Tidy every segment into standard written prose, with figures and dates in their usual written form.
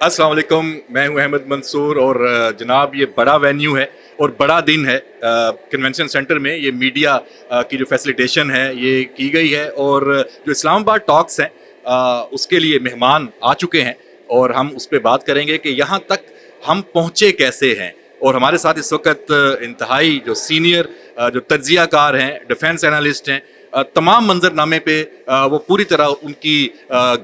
अस्सलाम वालेकुम, मैं हूं अहमद मंसूर और जनाब ये बड़ा वेन्यू है और बड़ा दिन है। कन्वेंशन सेंटर में ये मीडिया की जो फैसिलिटेशन है ये की गई है और जो इस्लामाबाद टॉक्स हैं उसके लिए मेहमान आ चुके हैं और हम उस पर बात करेंगे कि यहाँ तक हम पहुँचे कैसे हैं। और हमारे साथ इस वक्त इंतहाई जो सीनियर जो तज्जियाकार हैं, डिफेंस एनालिस्ट हैं, तमाम मंजरनामे पे वो पूरी तरह उनकी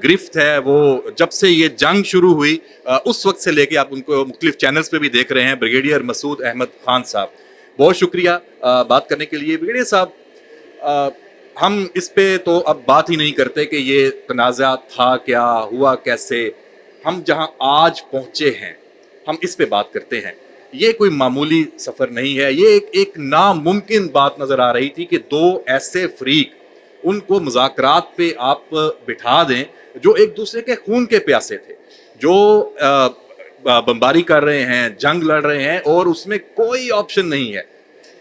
गिरफ्त है। वो जब से ये जंग शुरू हुई उस वक्त से लेके आप उनको मुख्तलिफ चैनल्स पे भी देख रहे हैं। ब्रिगेडियर मसूद अहमद खान साहब, बहुत शुक्रिया बात करने के लिए। ब्रिगेडियर साहब, हम इस पे तो अब बात ही नहीं करते कि ये तनाज़ा था क्या, हुआ कैसे। हम जहाँ आज पहुँचे हैं हम इस पे बात करते हैं। ये कोई मामूली सफ़र नहीं है, ये एक नामुमकिन बात नज़र आ रही थी कि दो ऐसे फ्रीक उनको मुज़ाकरात पे आप बिठा दें जो एक दूसरे के खून के प्यासे थे, जो बमबारी कर रहे हैं, जंग लड़ रहे हैं और उसमें कोई ऑप्शन नहीं है।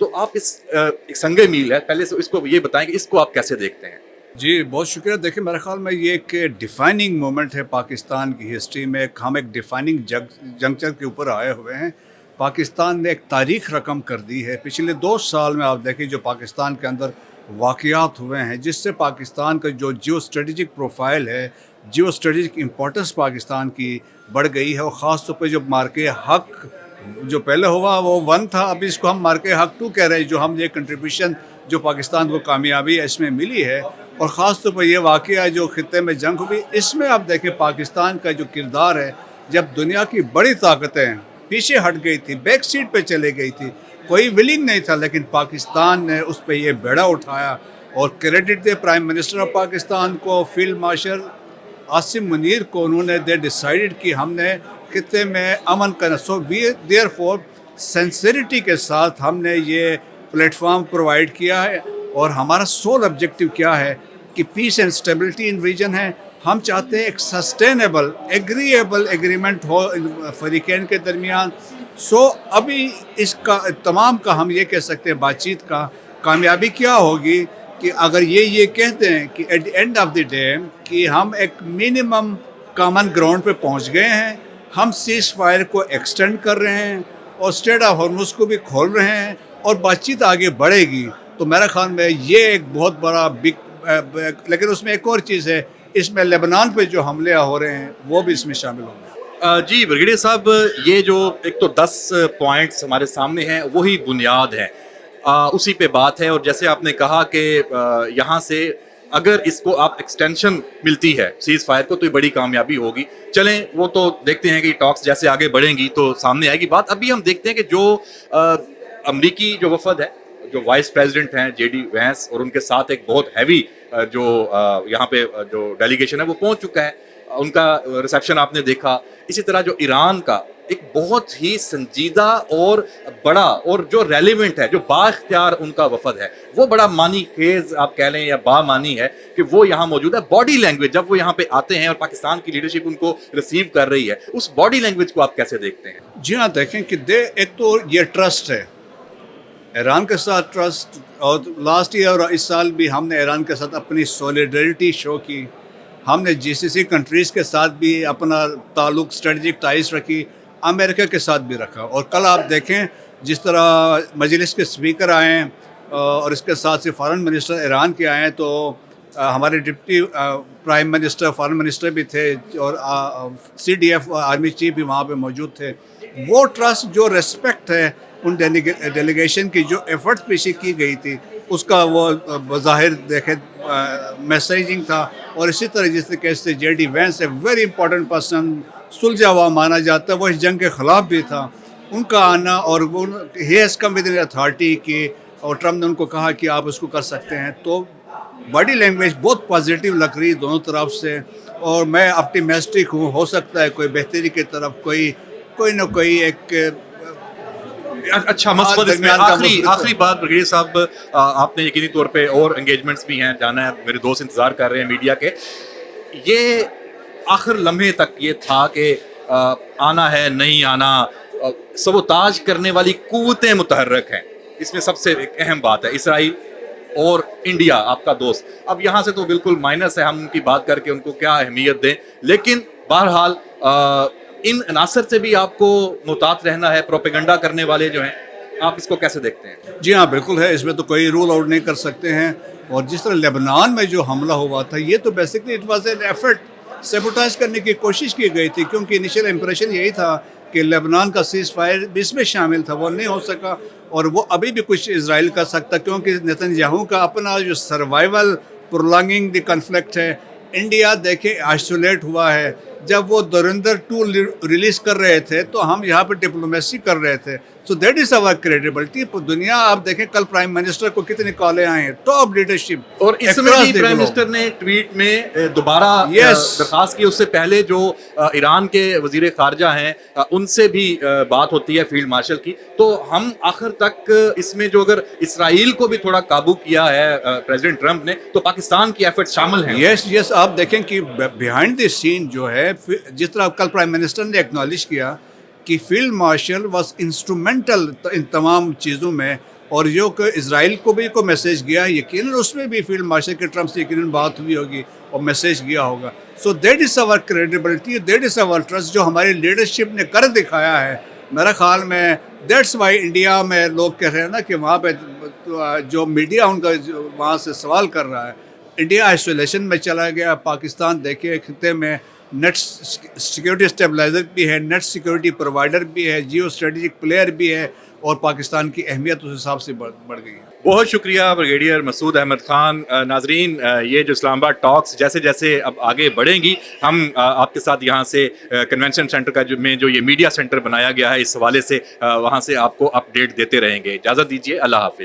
तो आप एक संगे मील है, पहले से इसको ये बताएं कि इसको आप कैसे देखते हैं। जी बहुत शुक्रिया। देखिए मेरे ख्याल में ये एक डिफाइनिंग मोमेंट है पाकिस्तान की हिस्ट्री में। हम एक डिफाइनिंग जंक्चर के ऊपर आए हुए हैं। पाकिस्तान ने एक तारीख रकम कर दी है। पिछले 2 साल में आप देखिए जो पाकिस्तान के अंदर वाक़यात हुए हैं, जिससे पाकिस्तान का जो जियो स्ट्रेटजिक प्रोफाइल है, जियो स्ट्रेटजिक इम्पोर्टेंस पाकिस्तान की बढ़ गई है। और ख़ास तौर पर जो मार्के हक जो पहले हुआ वो 1 था, अभी इसको हम मार्के हक 2 कह रहे हैं। जो हम ये कंट्रीब्यूशन जो पाकिस्तान को कामयाबी इसमें मिली है, और ख़ास तौर पर ये वाक़या जो ख़ित्ते में जंग हुई, इसमें आप देखें पाकिस्तान का जो किरदार है, जब दुनिया की बड़ी ताकतें पीछे हट गई थी, बैक सीट पे चले गई थी, कोई विलिंग नहीं था, लेकिन पाकिस्तान ने उस पर यह बेड़ा उठाया। और credit they prime minister of Pakistan को, फील्ड मार्शल आसिम मुनीर को। उन्होंने दे डिसाइडेड कि हमने खित्ते में अमन करना। सो वी देयरफॉर सिंसिरिटी के साथ हमने ये प्लेटफॉर्म प्रोवाइड किया है। और हमारा सोल ऑब्जेक्टिव क्या है कि peace and stability in region है। हम चाहते हैं एक सस्टेनेबल एग्रीएबल एग्रीमेंट हो फरीकैन के दरमियान। सो अभी इसका तमाम का हम ये कह सकते हैं बातचीत का कामयाबी क्या होगी कि अगर ये कहते हैं कि at the end of the day कि हम एक मिनिमम कॉमन ग्राउंड पे पहुंच गए हैं, हम सीज फायर को एक्सटेंड कर रहे हैं और स्ट्रेट ऑफ हॉर्मुज़ को भी खोल रहे हैं और बातचीत आगे बढ़ेगी, तो मेरे ख्याल में ये एक बहुत बड़ा बिग। लेकिन उसमें एक और चीज़ है, इसमें लेबनान पे जो हमले हो रहे हैं वो भी इसमें शामिल होंगे। जी ब्रिगेडियर साहब, ये जो एक तो 10 पॉइंट्स हमारे सामने हैं वही बुनियाद है, उसी पे बात है। और जैसे आपने कहा कि यहाँ से अगर इसको आप एक्सटेंशन मिलती है सीज फायर को तो ये बड़ी कामयाबी होगी। चलें वो तो देखते हैं कि टॉक्स जैसे आगे बढ़ेंगी तो सामने आएगी बात। अभी हम देखते हैं कि जो अमरीकी जो वफद है, जो वाइस प्रेसिडेंट हैं जेडी वैंस, और उनके साथ एक बहुत हैवी जो यहाँ पे जो डेलीगेशन है वो पहुँच चुका है। उनका रिसेप्शन आपने देखा। इसी तरह जो ईरान का एक बहुत ही संजीदा और बड़ा और जो रेलिवेंट है, जो बाख्तियार उनका वफद है, वो बड़ा मानी खेज आप कह लें या बामानी है कि वो यहाँ मौजूद है। बॉडी लैंग्वेज जब वो यहाँ पे आते हैं और पाकिस्तान की लीडरशिप उनको रिसीव कर रही है, उस बॉडी लैंग्वेज को आप कैसे देखते हैं? जी हाँ, देखें कि एक तो ये ट्रस्ट है ईरान के साथ, ट्रस्ट। और लास्ट ईयर और इस साल भी हमने ईरान के साथ अपनी सॉलिडरिटी शो की। हमने जीसीसी कंट्रीज़ के साथ भी अपना ताल्लुक स्ट्रेटजिक टाइज रखी, अमेरिका के साथ भी रखा। और कल आप देखें जिस तरह मजलिस के स्पीकर आए हैं और इसके साथ से फॉरेन मिनिस्टर ईरान के आए हैं, तो हमारे deputy prime minister, foreign minister भी थे और CDF आर्मी चीफ भी वहाँ पे मौजूद थे। वो ट्रस्ट, जो रिस्पेक्ट है उन डेलीगेशन की, जो एफर्ट्स पेशी की गई थी, उसका वो बज़ाहिर देखे मैसेजिंग था। और इसी तरह जिस तरीके से JD Vance, a very important person, सुलझा हुआ माना जाता है, वो इस जंग के ख़िलाफ़ भी था। उनका आना और वो he has come with in authority की, और ट्रम्प ने उनको कहा कि आप उसको कर सकते हैं। तो बॉडी लैंग्वेज बहुत पॉजिटिव लग रही दोनों तरफ से। और मैं ऑप्टिमिस्टिक हूँ, हो सकता है कोई बेहतरी की तरफ कोई ना कोई एक अच्छा मसबत इसमें। आखिरी बात ब्रिगेडियर साहब, आपने यकीनी तौर पे और एंगेजमेंट्स भी हैं, जाना है, मेरे दोस्त इंतजार कर रहे हैं मीडिया के। ये आखिर लम्हे तक ये था कि आना है नहीं आना, सबोताज करने वाली कुव्वतें मुतहर्रक हैं। इसमें सबसे एक अहम बात है इसराइल और इंडिया, आपका दोस्त। अब यहाँ से तो बिल्कुल माइनस है, हम उनकी बात करके उनको क्या अहमियत दें। लेकिन बहरहाल इन अनासर से भी आपको मुहतात रहना है, प्रोपेगेंडा करने वाले जो हैं, आप इसको कैसे देखते हैं? जी हाँ, बिल्कुल है, इसमें तो कोई रूल आउट नहीं कर सकते हैं। और जिस तरह लेबनान में जो हमला हुआ था, ये तो basically it was an effort sabotage करने की कोशिश की गई थी, क्योंकि इनिशियल इंप्रेशन यही था कि लेबनान का सीज़ फायर भी इसमें शामिल था, वो नहीं हो सका। और वो अभी भी कुछ इजराइल कर सकता, क्योंकि नेतन्याहू का अपना जो सर्वाइवल प्रोलॉन्गिंग द कन्फ्लिक्ट है। इंडिया देखें आइसोलेट हुआ है। जब वो धुरंधर 2 रिलीज कर रहे थे तो हम यहाँ पर डिप्लोमेसी कर रहे थे। So that is our credibility. दुनिया आप देखें, कल प्राइम मिनिस्टर को कितने कॉलें आए हैं, टॉप लीडरशिप। और इसमें भी प्राइम मिनिस्टर ने ट्वीट में दोबारा दरखास्त की। उससे पहले जो ईरान के वजीर खारजा हैं उनसे भी बात होती है फील्ड मार्शल की। तो हम आखिर तक इसमें जो अगर इसराइल को भी थोड़ा काबू किया है प्रेसिडेंट ट्रंप ने, तो पाकिस्तान की एफर्ट शामिल हैं। यस, आप देखें कि बिहाइंड द सीन जो है, जिस तरह कल प्राइम मिनिस्टर ने एक्नॉलेज किया कि field marshal was instrumental in तमाम चीज़ों में। और जो कि इसराइल को भी को मैसेज गया, यकीनन उसमें भी फील्ड मार्शल के ट्रंप से यकीनन बात हुई होगी और मैसेज गया होगा। So that is our credibility, that is our trust, जो हमारी लीडरशिप ने कर दिखाया है। मेरा ख्याल में दैट्स वाई इंडिया में लोग कह रहे हैं ना कि वहाँ पे जो मीडिया उनका वहाँ से सवाल कर रहा है, इंडिया आइसोलेशन में चला गया। पाकिस्तान देखिए खिते में नेट सिक्योरिटी स्टेबलाइजर भी है, नेट सिक्योरिटी प्रोवाइडर भी है, जियो स्ट्रेटेजिक प्लेयर भी है, और पाकिस्तान की अहमियत उस हिसाब से बढ़ गई है। बहुत शुक्रिया ब्रिगेडियर मसूद अहमद खान। नाजरीन, ये जो इस्लामाबाद टॉक्स जैसे जैसे अब आगे बढ़ेंगी, हम आपके साथ यहाँ से कन्वेंशन सेंटर का जो ये मीडिया सेंटर बनाया गया है, इस हवाले से वहाँ से आपको अपडेट देते रहेंगे। इजाज़त दीजिए, अल्लाह हाफिज़।